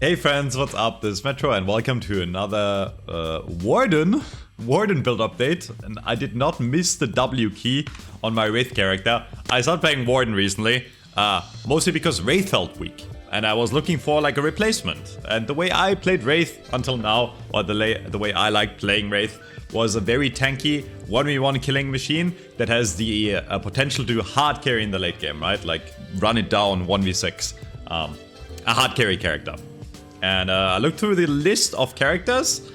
Hey friends, what's up? This is Metro and welcome to another Warden build update. And I did not miss the W key on my Wraith character. I started playing Warden recently, mostly because Wraith felt weak. And I was looking for like a replacement. And the way I played Wraith until now, or the way I liked playing Wraith, was a very tanky 1v1 killing machine that has the potential to hard carry in the late game, right? Like run it down 1v6. A hard carry character. And I looked through the list of characters,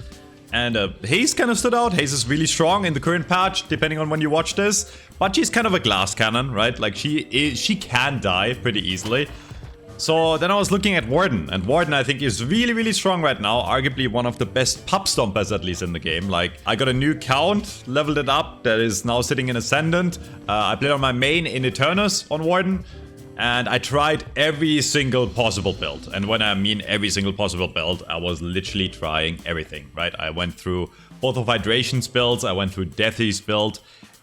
and Haze kind of stood out. Haze is really strong in the current patch, depending on when you watch this. But she's kind of a glass cannon, right? Like she can die pretty easily. So then I was looking at Warden, and Warden I think is really, really strong right now. Arguably one of the best pub stompers at least in the game. Like I got a new count, leveled it up, that is now sitting in Ascendant. I played on my main in Eternus on Warden. And I tried every single possible build. And when I mean every single possible build, I was literally trying everything, right? I went through both of Hydration's builds, I went through Deathy's build,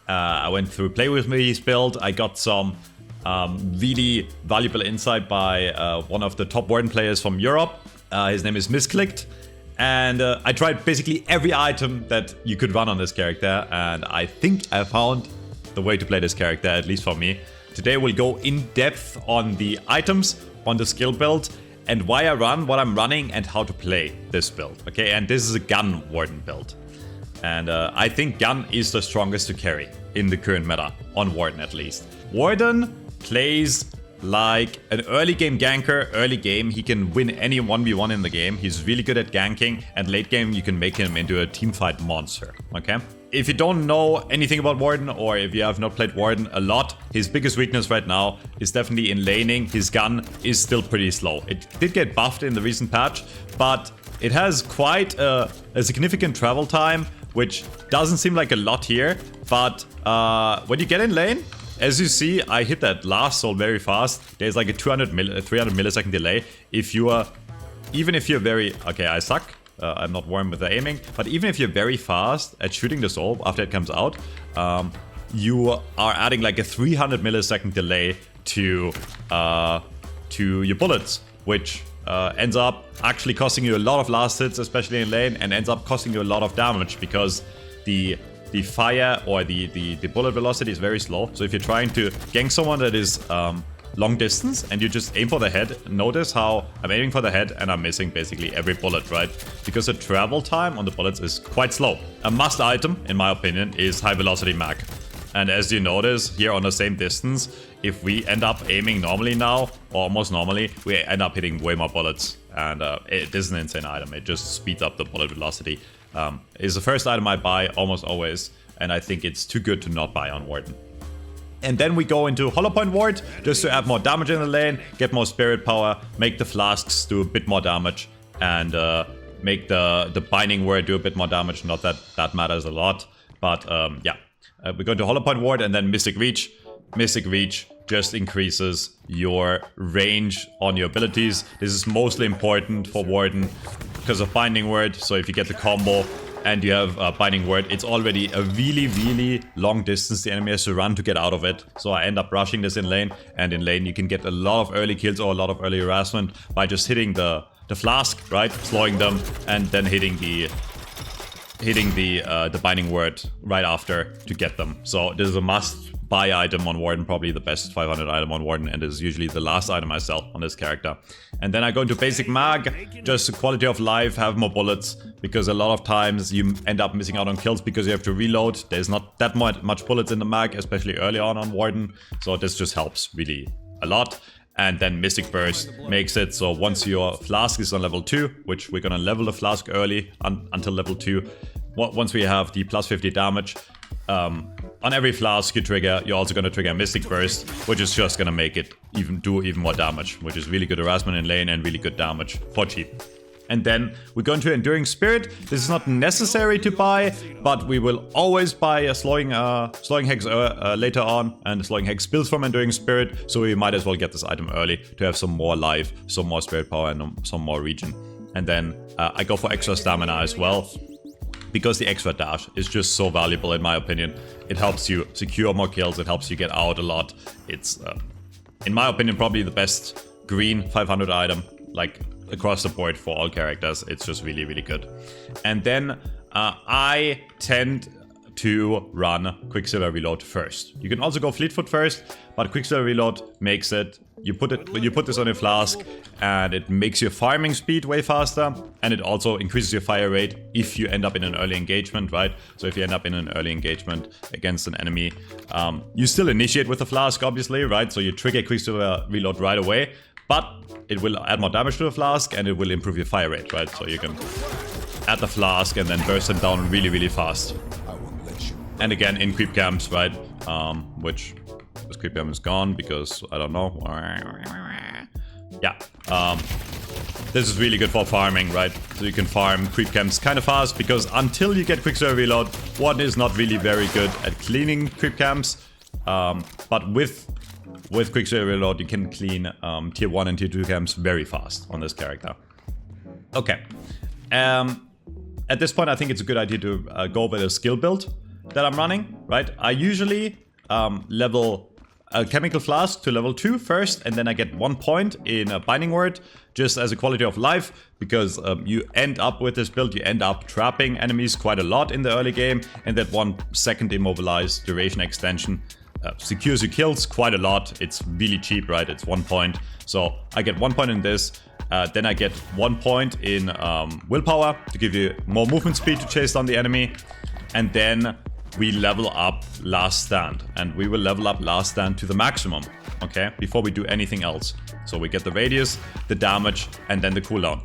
I went through Play With Me's build. I got some really valuable insight by one of the top Warden players from Europe. His name is Misclicked. And I tried basically every item that you could run on this character. And I think I found the way to play this character, at least for me. Today we'll go in depth on the items, on the skill build, and why I run, what I'm running, and how to play this build. Okay, and this is a gun Warden build. And I think gun is the strongest to carry in the current meta, on Warden at least. Warden plays like an early game ganker. Early game, he can win any 1v1 in the game. He's really good at ganking, and late game, you can make him into a teamfight monster. Okay? If you don't know anything about Warden, or if you have not played Warden a lot, his biggest weakness right now is definitely in laning. His gun is still pretty slow. It did get buffed in the recent patch, but it has quite a significant travel time, which doesn't seem like a lot here. But when you get in lane, as you see, I hit that last soul very fast. There's like a 300 millisecond delay. Even if you're very... Okay, I suck. I'm not warm with the aiming, but even if you're very fast at shooting the soul after it comes out, you are adding like a 300 millisecond delay to your bullets, which ends up actually costing you a lot of last hits, especially in lane, and ends up costing you a lot of damage because the fire or the bullet velocity is very slow. So if you're trying to gank someone that is long distance and you just aim for the head, notice how I'm aiming for the head and I'm missing basically every bullet, right? Because the travel time on the bullets is quite slow. A must item, in my opinion, is high velocity mag. And as you notice here on the same distance, if we end up aiming normally now, or almost normally, we end up hitting way more bullets. And it is an insane item. It just speeds up the bullet velocity. It's the first item I buy almost always, and I think it's too good to not buy on Warden. And then we go into Hollow Point Ward, just to add more damage in the lane, get more spirit power, make the flasks do a bit more damage, and make the Binding Word do a bit more damage. Not that that matters a lot, but yeah. We go into Hollow Point Ward and then Mystic Reach. Mystic Reach just increases your range on your abilities. This is mostly important for Warden because of Binding Word, so if you get the combo, and you have Binding Word, it's already a really, really long distance the enemy has to run to get out of it. So I end up rushing this in lane, and in lane you can get a lot of early kills or a lot of early harassment by just hitting the flask, right? Slowing them, and then hitting the Binding Word right after to get them. So this is a must buy item on Warden, probably the best 500 item on Warden, and is usually the last item I sell on this character. And then I go into basic mag, just quality of life, have more bullets, because a lot of times you end up missing out on kills because you have to reload. There's not that much bullets in the mag, especially early on Warden, so this just helps really a lot. And then Mystic Burst makes it so once your flask is on level 2, which we're gonna level the flask early until level 2, once we have the plus 50 damage, on every flask you're also going to trigger Mystic Burst, which is just going to make it do even more damage, which is really good harassment in lane and really good damage for cheap. And then we go into Enduring Spirit. This is not necessary to buy, but we will always buy a Slowing Hex later on, and the Slowing Hex builds from Enduring Spirit, so we might as well get this item early to have some more life, some more spirit power, and some more regen. And then I go for extra stamina as well, because the extra dash is just so valuable in my opinion. It helps you secure more kills, it helps you get out a lot. It's, in my opinion, probably the best green 500 item. Like, across the board for all characters. It's just really, really good. And then I tend to run Quicksilver Reload first. You can also go Fleetfoot first, but Quicksilver Reload makes it, you put this on your flask, and it makes your farming speed way faster, and it also increases your fire rate if you end up in an early engagement, right? So if you end up in an early engagement against an enemy, you still initiate with the flask, obviously, right? So you trigger Quicksilver Reload right away, but it will add more damage to the flask, and it will improve your fire rate, right? So you can add the flask and then burst them down really, really fast. And again, in creep camps, right? Which this creep camp is gone because I don't know. Yeah. This is really good for farming, right? So you can farm creep camps kind of fast because until you get Quicksilver Reload, Warden is not really very good at cleaning creep camps. But with Quicksilver Reload, you can clean tier 1 and tier 2 camps very fast on this character. Okay. At this point, I think it's a good idea to go over the skill build that I'm running, right? I usually level Alchemical Flask to level 2 first, and then I get 1 point in a Binding Word, just as a quality of life, because you end up with this build, you end up trapping enemies quite a lot in the early game, and that 1 second immobilize duration extension secures your kills quite a lot. It's really cheap, right? It's 1 point. So I get 1 point in this. Then I get 1 point in Willpower to give you more movement speed to chase down the enemy. And then we level up Last Stand. And we will level up Last Stand to the maximum, okay? Before we do anything else. So we get the radius, the damage, and then the cooldown.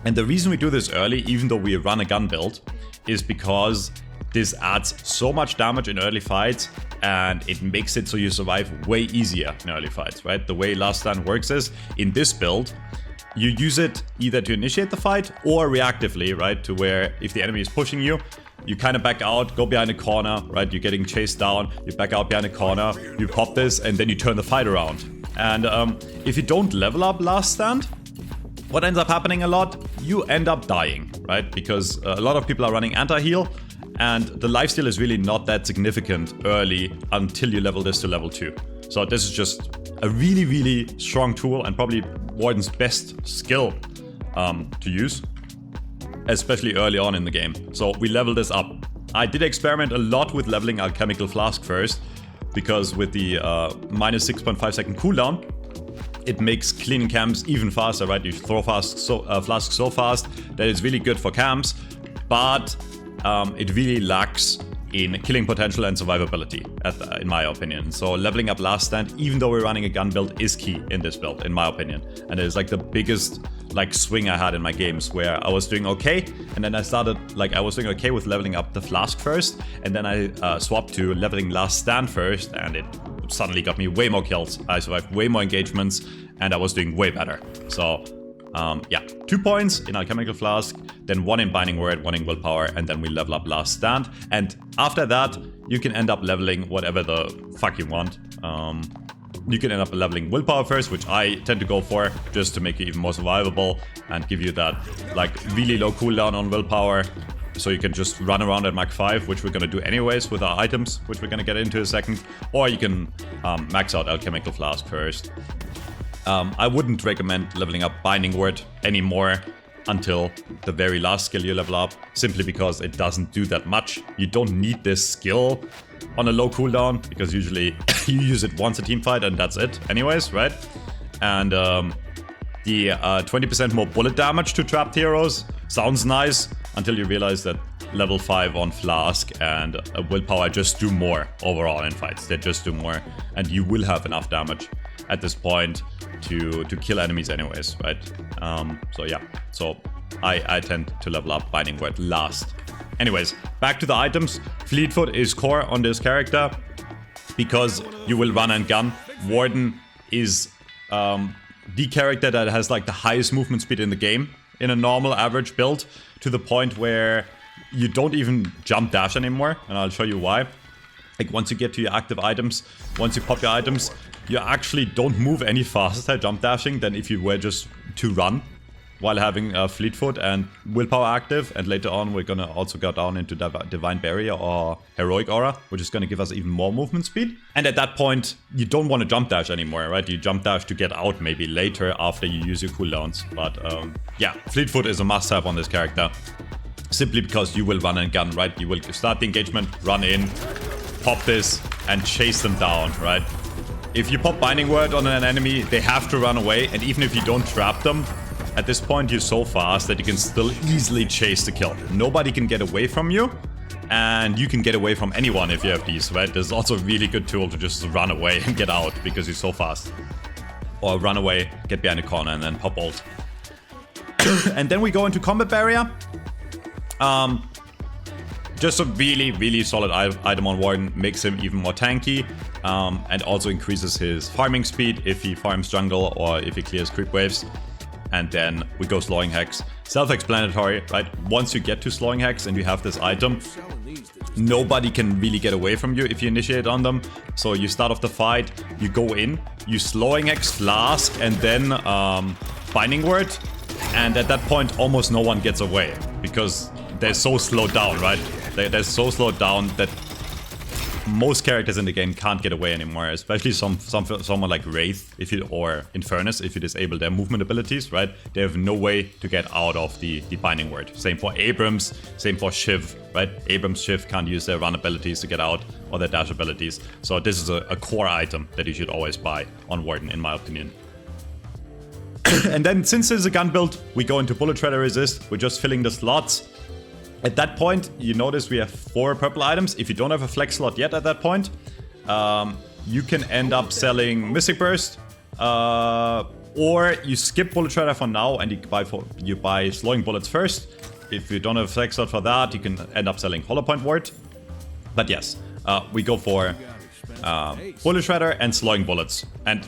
And the reason we do this early, even though we run a gun build, is because this adds so much damage in early fights, and it makes it so you survive way easier in early fights, right? The way Last Stand works is, in this build, you use it either to initiate the fight or reactively, right? To where if the enemy is pushing you, you kind of back out, go behind a corner, right? You're getting chased down, you back out behind a corner, you pop this, and then you turn the fight around. And if you don't level up Last Stand, what ends up happening a lot, you end up dying, right? Because a lot of people are running anti-heal, and the lifesteal is really not that significant early until you level this to level 2. So this is just a really, really strong tool and probably Warden's best skill to use, especially early on in the game. So we level this up. I did experiment a lot with leveling Alchemical Flask first, because with the minus 6.5 second cooldown, it makes cleaning camps even faster, right? You throw flasks so fast that it's really good for camps, but it really lacks in killing potential and survivability, in my opinion. So leveling up Last Stand, even though we're running a gun build, is key in this build, in my opinion. And it's like the biggest swing I had in my games, where I was doing okay, and then I started, I was doing okay with leveling up the Flask first, and then I swapped to leveling Last Stand first, and it suddenly got me way more kills. I survived way more engagements, and I was doing way better. So yeah, 2 points in Alchemical Flask, then 1 in Binding Word, 1 in Willpower, and then we level up Last Stand. And after that, you can end up leveling whatever the fuck you want. You can end up leveling Willpower first, which I tend to go for, just to make it even more survivable and give you that really low cooldown on Willpower. So you can just run around at Mach 5, which we're gonna do anyways with our items, which we're gonna get into in a second. Or you can max out Alchemical Flask first. I wouldn't recommend leveling up Binding Word anymore until the very last skill you level up, simply because it doesn't do that much. You don't need this skill on a low cooldown, because usually you use it once a team fight and that's it anyways, right? And the 20% more bullet damage to trapped heroes sounds nice, until you realize that level 5 on Flask and Willpower just do more overall in fights. They just do more, and you will have enough damage at this point to kill enemies anyways, right? So yeah, so I tend to level up Binding Word last. Anyways, back to the items. Fleetfoot is core on this character because you will run and gun. Warden is the character that has the highest movement speed in the game in a normal average build, to the point where you don't even jump dash anymore, and I'll show you why. Once you get to your active items, once you pop your items, you actually don't move any faster jump dashing than if you were just to run. while having Fleet Foot and Willpower active, and later on we're gonna also go down into Divine Barrier or Heroic Aura, which is gonna give us even more movement speed. And at that point, you don't want to jump dash anymore, right? You jump dash to get out maybe later after you use your cooldowns. But yeah, Fleet Foot is a must-have on this character. Simply because you will run and gun, right? You will start the engagement, run in, pop this, and chase them down, right? If you pop Binding Word on an enemy, they have to run away, and even if you don't trap them, at this point you're so fast that you can still easily chase the kill. Nobody can get away from you, and you can get away from anyone if you have these, right? There's also a really good tool to just run away and get out because you're so fast. Or run away, get behind the corner, and then pop ult. And then we go into Combat Barrier. Just a really, really solid item on Warden, makes him even more tanky, and also increases his farming speed if he farms jungle or if he clears creep waves. And then we go Slowing Hex. Self-explanatory, right? Once you get to Slowing Hex and you have this item, nobody can really get away from you if you initiate on them. So you start off the fight, you go in, you Slowing Hex, Flask, and then Binding Word. And at that point, almost no one gets away because they're so slowed down, right? They're so slowed down that most characters in the game can't get away anymore, especially someone like Wraith or Infernus, if you disable their movement abilities, right? They have no way to get out of the Binding Word. Same for Abrams, same for Shiv, right? Abrams, Shiv can't use their run abilities to get out, or their dash abilities. So this is a core item that you should always buy on Warden, in my opinion. And then, since this is a gun build, we go into Bullet Shredder Resist. We're just filling the slots. At that point, you notice we have 4 purple items. If you don't have a flex slot yet at that point, you can end up selling Mystic Burst, or you skip Bullet Shredder for now and you buy Slowing Bullets first. If you don't have a flex slot for that, you can end up selling Hollow Point Ward. But yes, we go for Bullet Shredder and Slowing Bullets. And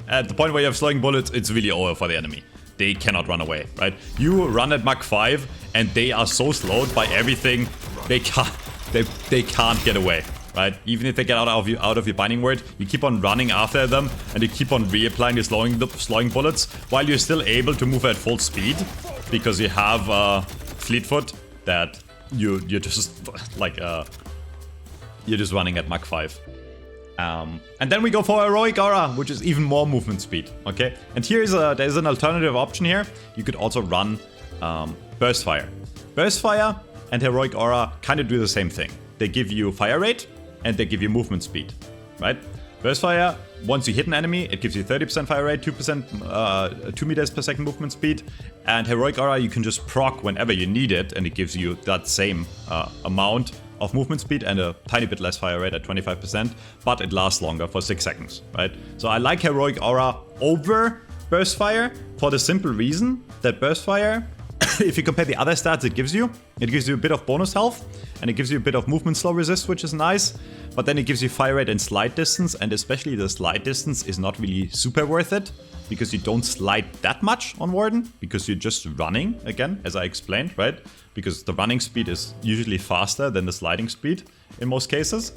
at the point where you have Slowing Bullets, it's really over for the enemy. They cannot run away, right? You run at Mach 5 and they are so slowed by everything, they can't get away, right? Even if they get out of your Binding Word, you keep on running after them and you keep on reapplying the slowing bullets while you're still able to move at full speed because you have Fleet Foot that you're just like you're just running at Mach 5. And then we go for Heroic Aura, which is even more movement speed, okay? And there's an alternative option here. You could also run Burst Fire. Burst Fire and Heroic Aura kind of do the same thing. They give you fire rate and they give you movement speed, right? Burst Fire, once you hit an enemy, it gives you 30% fire rate, 2%, 2 meters per second movement speed. And Heroic Aura, you can just proc whenever you need it, and it gives you that same amount of movement speed and a tiny bit less fire rate at 25%, but it lasts longer for 6 seconds, right? So I like Heroic Aura over Burst Fire for the simple reason that Burst Fire, if you compare the other stats it gives you a bit of bonus health, and it gives you a bit of movement slow resist, which is nice, but then it gives you fire rate and slide distance, and especially the slide distance is not really super worth it, because you don't slide that much on Warden, because you're just running, again, as I explained, right? Because the running speed is usually faster than the sliding speed in most cases.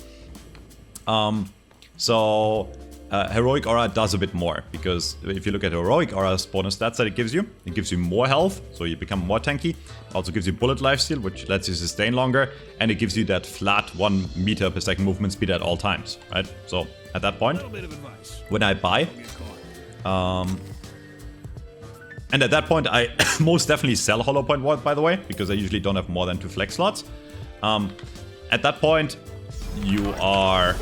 Heroic Aura does a bit more, because if you look at Heroic Aura's bonus stats that it gives you more health, so you become more tanky. It also gives you bullet lifesteal, which lets you sustain longer, and it gives you that flat 1 meter per second movement speed at all times, right? So at that point, when I buy, and at that point I most definitely sell Hollow Point Ward, by the way, because I usually don't have more than 2 flex slots. At that point, you are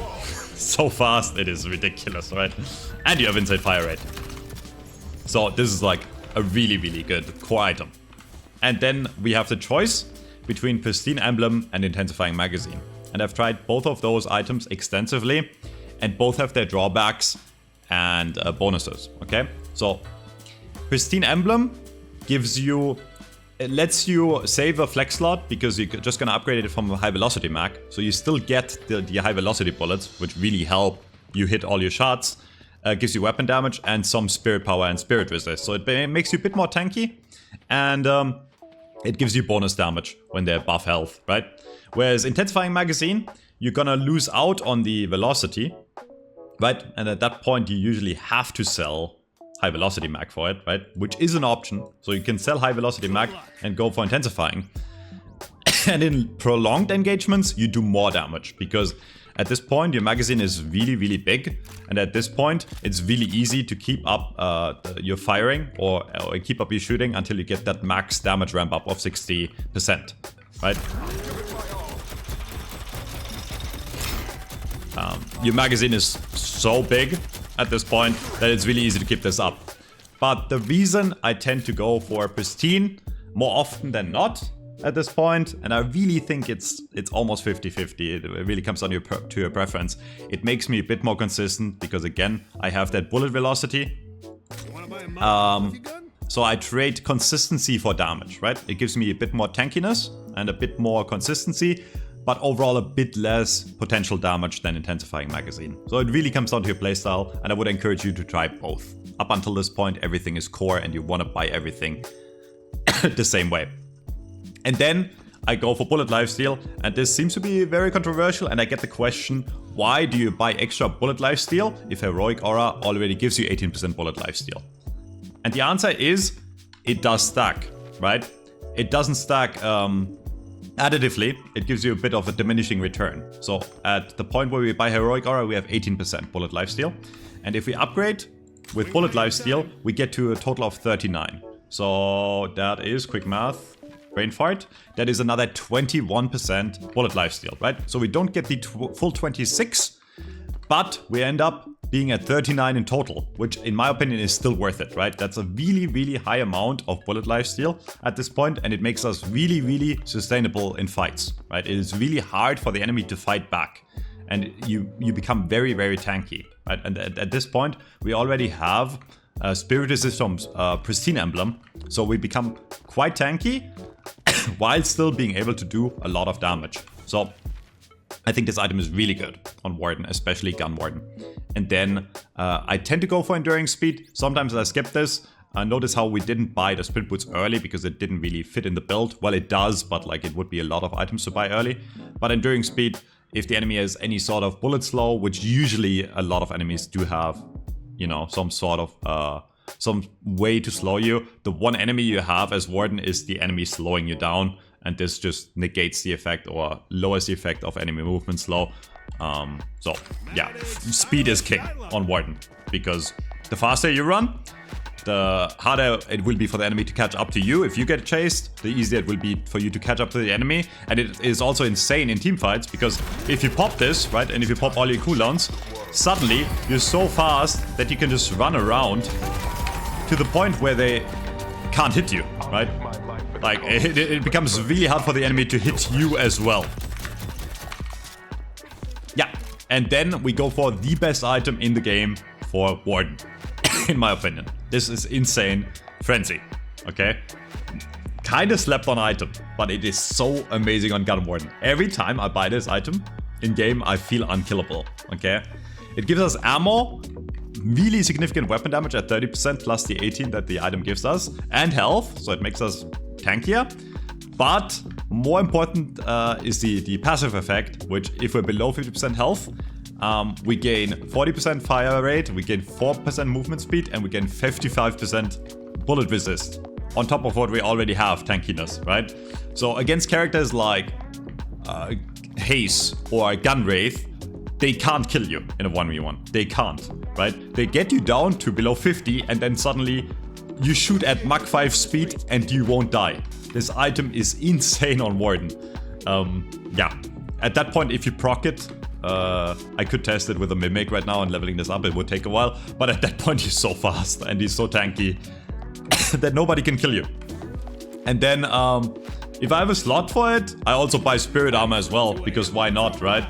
so fast, it is ridiculous, right? And you have insane fire rate. So this is like a really, really good core item. And then we have the choice between Pristine Emblem and Intensifying Magazine. And I've tried both of those items extensively, and both have their drawbacks and bonuses, okay? So Pristine Emblem it lets you save a flex slot because you're just gonna upgrade it from a high velocity mag. So you still get the high velocity bullets, which really help you hit all your shots. Gives you weapon damage and some spirit power and spirit resist. So it makes you a bit more tanky, and it gives you bonus damage when they're buff health, right? Whereas Intensifying Magazine, you're gonna lose out on the velocity, right? And at that point you usually have to sell high velocity mag for it, right? Which is an option. So you can sell high velocity mag and go for intensifying. And in prolonged engagements, you do more damage because at this point your magazine is really, really big. And at this point, it's really easy to keep up your firing or keep up your shooting until you get that max damage ramp up of 60%, right? Your magazine is so big at this point that it's really easy to keep this up. But the reason I tend to go for pristine more often than not at this point, and I really think it's almost 50-50, it really comes down to your preference. It makes me a bit more consistent because again, I have that bullet velocity. So I trade consistency for damage, right? It gives me a bit more tankiness and a bit more consistency, but overall a bit less potential damage than intensifying magazine. So it really comes down to your playstyle, and I would encourage you to try both. Up until this point, everything is core and you want to buy everything the same way. And then I go for bullet lifesteal, and this seems to be very controversial, and I get the question, why do you buy extra bullet lifesteal if Heroic Aura already gives you 18% bullet lifesteal? And the answer is, it does stack, right? It doesn't stack additively, it gives you a bit of a diminishing return. So at the point where we buy Heroic Aura, we have 18% bullet lifesteal. And if we upgrade with bullet lifesteal, we get to a total of 39. So that is, quick math, brain fart, that is another 21% bullet lifesteal, right? So we don't get the full 26, but we end up being at 39 in total, which in my opinion is still worth it, right? That's a really, really high amount of bullet lifesteal at this point, and it makes us really, really sustainable in fights, right? It is really hard for the enemy to fight back, and you become very, very tanky, right? And at this point, we already have Spirit Resistance Pristine Emblem, so we become quite tanky while still being able to do a lot of damage. So I think this item is really good on Warden, especially Gun Warden. And then I tend to go for Enduring Speed. Sometimes I skip this. Notice how we didn't buy the Sprint Boots early because it didn't really fit in the build. Well, it does, but like it would be a lot of items to buy early. But Enduring Speed, if the enemy has any sort of bullet slow, which usually a lot of enemies do have, you know, some sort of some way to slow you. The one enemy you have as Warden is the enemy slowing you down, and this just negates the effect or lowers the effect of enemy movement slow. So yeah, speed is king on Warden, because the faster you run, the harder it will be for the enemy to catch up to you. If you get chased, the easier it will be for you to catch up to the enemy. And it is also insane in teamfights, because if you pop this, right, and if you pop all your cooldowns, suddenly you're so fast that you can just run around to the point where they can't hit you, right? Like, it becomes really hard for the enemy to hit you as well. Yeah, and then we go for the best item in the game for Warden, in my opinion. This is insane. Frenzy, okay? Kinda slept on item, but it is so amazing on Gun Warden. Every time I buy this item in game, I feel unkillable, okay? It gives us ammo, really significant weapon damage at 30% plus the 18 that the item gives us, and health, so it makes us tankier. But more important is the passive effect, which if we're below 50% health, we gain 40% fire rate, we gain 4% movement speed, and we gain 55% bullet resist, on top of what we already have, tankiness, right? So against characters like Haze or Gun Wraith, they can't kill you in a 1v1. They can't, right? They get you down to below 50 and then suddenly you shoot at Mach 5 speed and you won't die. This item is insane on Warden. Yeah, at that point if you proc it, I could test it with a Mimic right now and leveling this up, it would take a while. But at that point he's so fast and he's so tanky that nobody can kill you. And then if I have a slot for it, I also buy Spirit Armor as well, because why not, right?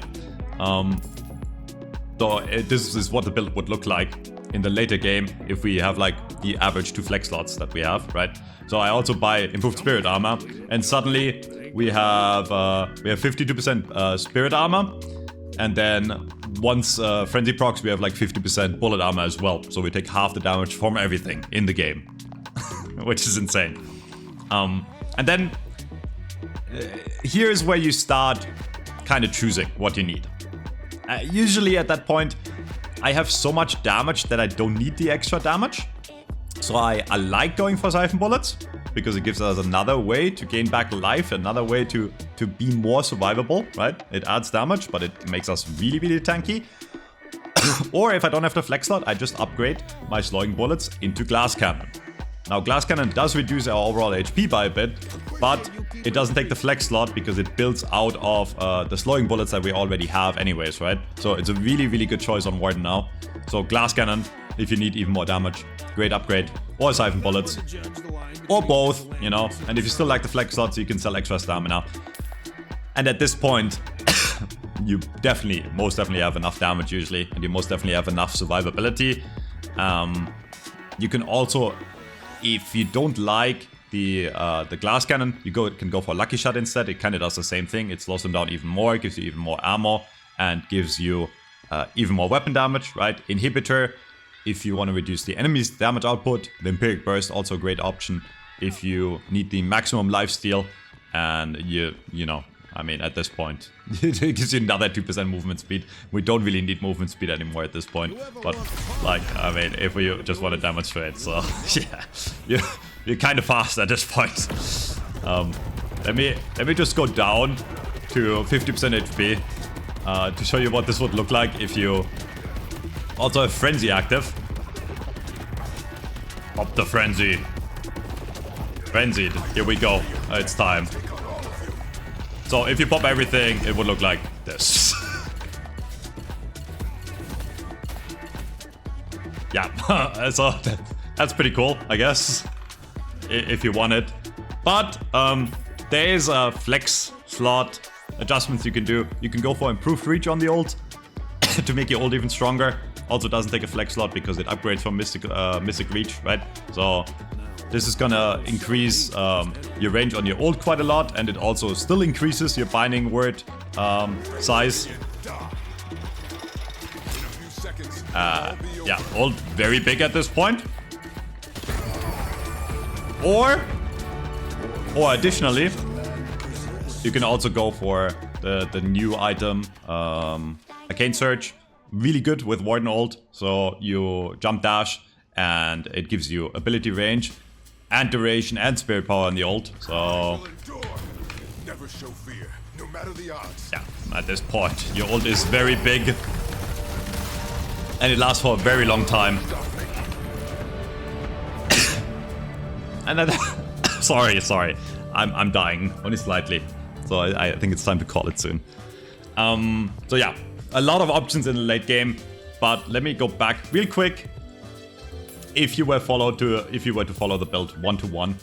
So this is what the build would look like in the later game if we have like the average 2 flex slots that we have, right? So I also buy improved Spirit Armor, and suddenly we have 52% Spirit Armor, and then once Frenzy procs we have like 50% Bullet Armor as well. So we take half the damage from everything in the game, which is insane. And then here's where you start kind of choosing what you need. Usually at that point, I have so much damage that I don't need the extra damage. So I like going for Siphon Bullets, because it gives us another way to gain back life, another way to be more survivable, right? It adds damage, but it makes us really, really tanky. Or if I don't have the flex slot, I just upgrade my slowing bullets into Glass Cannon. Now, Glass Cannon does reduce our overall HP by a bit, but it doesn't take the flex slot because it builds out of the slowing bullets that we already have anyways, right? So it's a really, really good choice on Warden now. So Glass Cannon, if you need even more damage, great upgrade. Or Siphon Bullets. Or both, you know. And if you still like the flex slot, so you can sell extra stamina. And at this point, you most definitely have enough damage usually. And you most definitely have enough survivability. You can also, if you don't like the Glass Cannon, you can go for Lucky Shot instead. It kind of does the same thing. It slows them down even more, gives you even more ammo, and gives you even more weapon damage, right? Inhibitor, if you want to reduce the enemy's damage output. The Empiric Burst, also a great option if you need the maximum lifesteal. And you know, I mean, at this point, it gives you another 2% movement speed. We don't really need movement speed anymore at this point. But, like, I mean, if we just want to demonstrate, so, yeah. You're kind of fast at this point. Let me just go down to 50% HP to show you what this would look like if you also have Frenzy active. Pop the Frenzy. Frenzied. Here we go. It's time. So if you pop everything, it would look like this. Yeah, so that's pretty cool, I guess, if you want it. But there is a flex slot adjustments you can do. You can go for improved reach on the ult to make your ult even stronger. Also doesn't take a flex slot because it upgrades from Mystic Reach, right? So this is gonna increase your range on your ult quite a lot, and it also still increases your binding word size. Yeah, ult very big at this point. Or additionally, you can also go for the new item, Arcane Surge. Really good with Warden ult, so you jump dash and it gives you ability range and duration and spirit power on the ult. So never show fear, no matter the odds. Yeah, at this point your ult is very big and it lasts for a very long time. And then sorry, I'm dying only slightly, so I think it's time to call it soon. So yeah, a lot of options in the late game, but let me go back real quick. If you were to follow the build 1-to-1,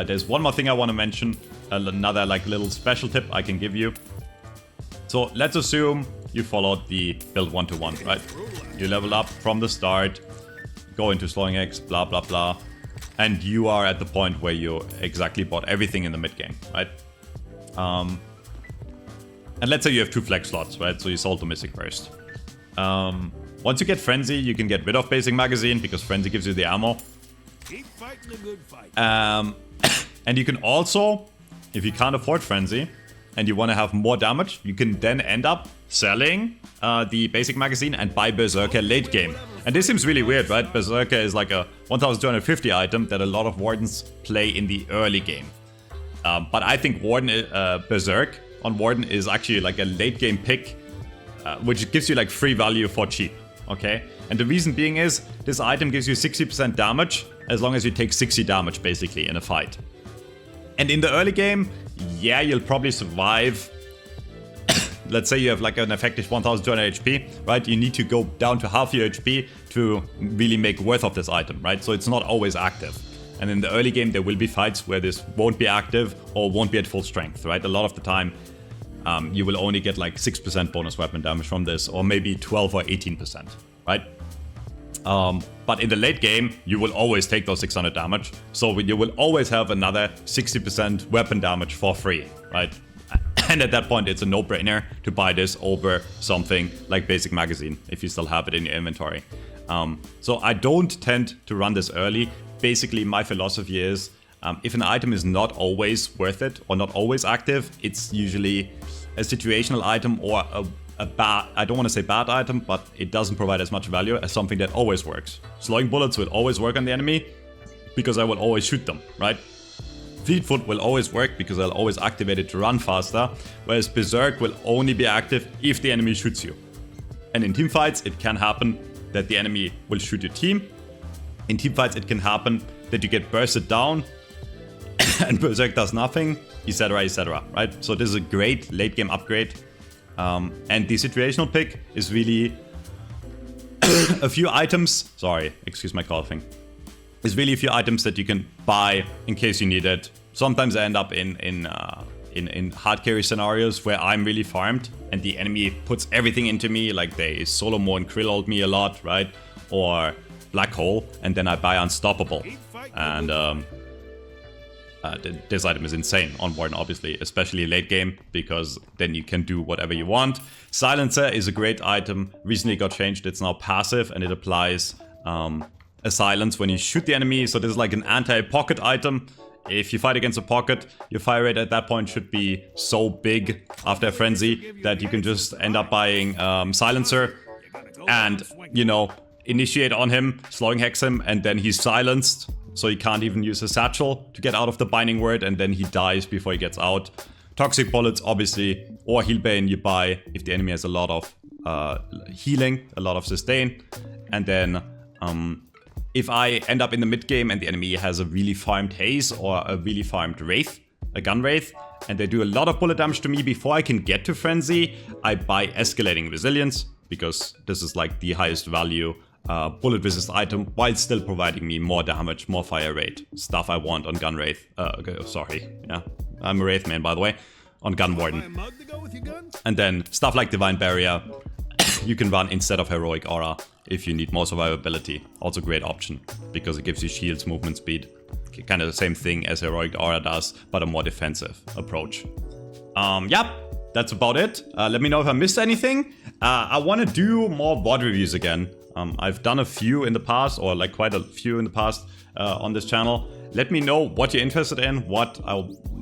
there's one more thing I want to mention, another like little special tip I can give you. So let's assume you followed the build 1-to-1, right? You level up from the start, go into slowing X, blah blah blah, and you are at the point where you exactly bought everything in the mid game, right? And let's say you have 2 flex slots, right? So you sold the Mystic Burst. Once you get Frenzy, you can get rid of Basic Magazine because Frenzy gives you the ammo. Keep fighting a good fight. And you can also, if you can't afford Frenzy and you want to have more damage, you can then end up selling the Basic Magazine and buy Berserker late game. And this seems really weird, right? Berserker is like a 1250 item that a lot of Wardens play in the early game. But I think Berserk on Warden is actually like a late game pick, which gives you like free value for cheap, okay? And the reason being is, this item gives you 60% damage as long as you take 60 damage basically in a fight. And in the early game, yeah, you'll probably survive. Let's say you have like an effective 1200 HP, right? You need to go down to half your HP to really make worth of this item, right? So it's not always active. And in the early game, there will be fights where this won't be active or won't be at full strength, right? A lot of the time, you will only get like 6% bonus weapon damage from this, or maybe 12 or 18%, right? But in the late game, you will always take those 600 damage, so you will always have another 60% weapon damage for free, right? And at that point, it's a no-brainer to buy this over something like Basic Magazine, if you still have it in your inventory. So I don't tend to run this early. Basically, my philosophy is, if an item is not always worth it or not always active, it's usually a situational item or a bad, I don't want to say bad item, but it doesn't provide as much value as something that always works. Slowing bullets will always work on the enemy. because I will always shoot them, right? Fleetfoot will always work because I'll always activate it to run faster, whereas Berserk will only be active if the enemy shoots you. And in teamfights, it can happen that the enemy will shoot your team. In teamfights, it can happen that you get bursted down and Berserk does nothing, etc, etc, right? So this is a great late game upgrade. And the situational pick is really a few items, sorry, excuse my coughing. It's really a few items that you can buy in case you need it. Sometimes I end up in hard carry scenarios where I'm really farmed and the enemy puts everything into me, like they Solomon and Krill ult me a lot, right? Or Black Hole, and then I buy Unstoppable. And this item is insane on Warden, obviously, especially late game, because then you can do whatever you want. Silencer is a great item, recently got changed, it's now passive and it applies a silence when you shoot the enemy, so this is like an anti-pocket item. If you fight against a pocket, your fire rate at that point should be so big after a frenzy that you can just end up buying Silencer and, you know, initiate on him, slowing hex him, and then he's silenced, so he can't even use his satchel to get out of the binding word, and then he dies before he gets out. Toxic bullets, obviously, or Healbane you buy if the enemy has a lot of healing, a lot of sustain, and then if I end up in the mid game and the enemy has a really farmed Haze or a really farmed Wraith, a Gun Wraith, and they do a lot of bullet damage to me before I can get to Frenzy, I buy Escalating Resilience, because this is like the highest value bullet resist item, while still providing me more damage, more fire rate, stuff I want on Gun Wraith. Okay, sorry, yeah, I'm a Wraith man by the way, on Gun Warden. And then stuff like Divine Barrier, you can run instead of Heroic Aura if you need more survivability. Also great option, because it gives you shields, movement speed. Kind of the same thing as Heroic Aura does, but a more defensive approach. Yeah, that's about it. Let me know if I missed anything. I want to do more VOD reviews again. I've done a few in the past, or like quite a few in the past on this channel. Let me know what you're interested in, what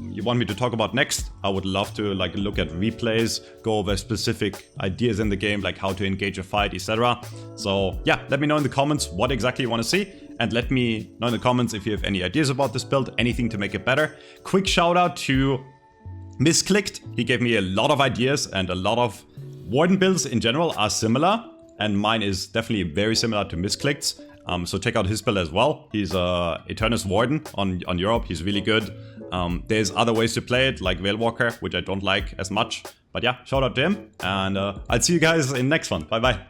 you want me to talk about next. I would love to like look at replays, go over specific ideas in the game, like how to engage a fight, etc. So yeah, let me know in the comments what exactly you want to see, and let me know in the comments if you have any ideas about this build, anything to make it better. Quick shout out to Misclicked. He gave me a lot of ideas, and a lot of Warden builds in general are similar, and mine is definitely very similar to Misclicked's. So check out his build as well. He's Eternus Warden on Europe. He's really good. There's other ways to play it, like Veilwalker, which I don't like as much. But yeah, shout out to him. And I'll see you guys in the next one. Bye bye.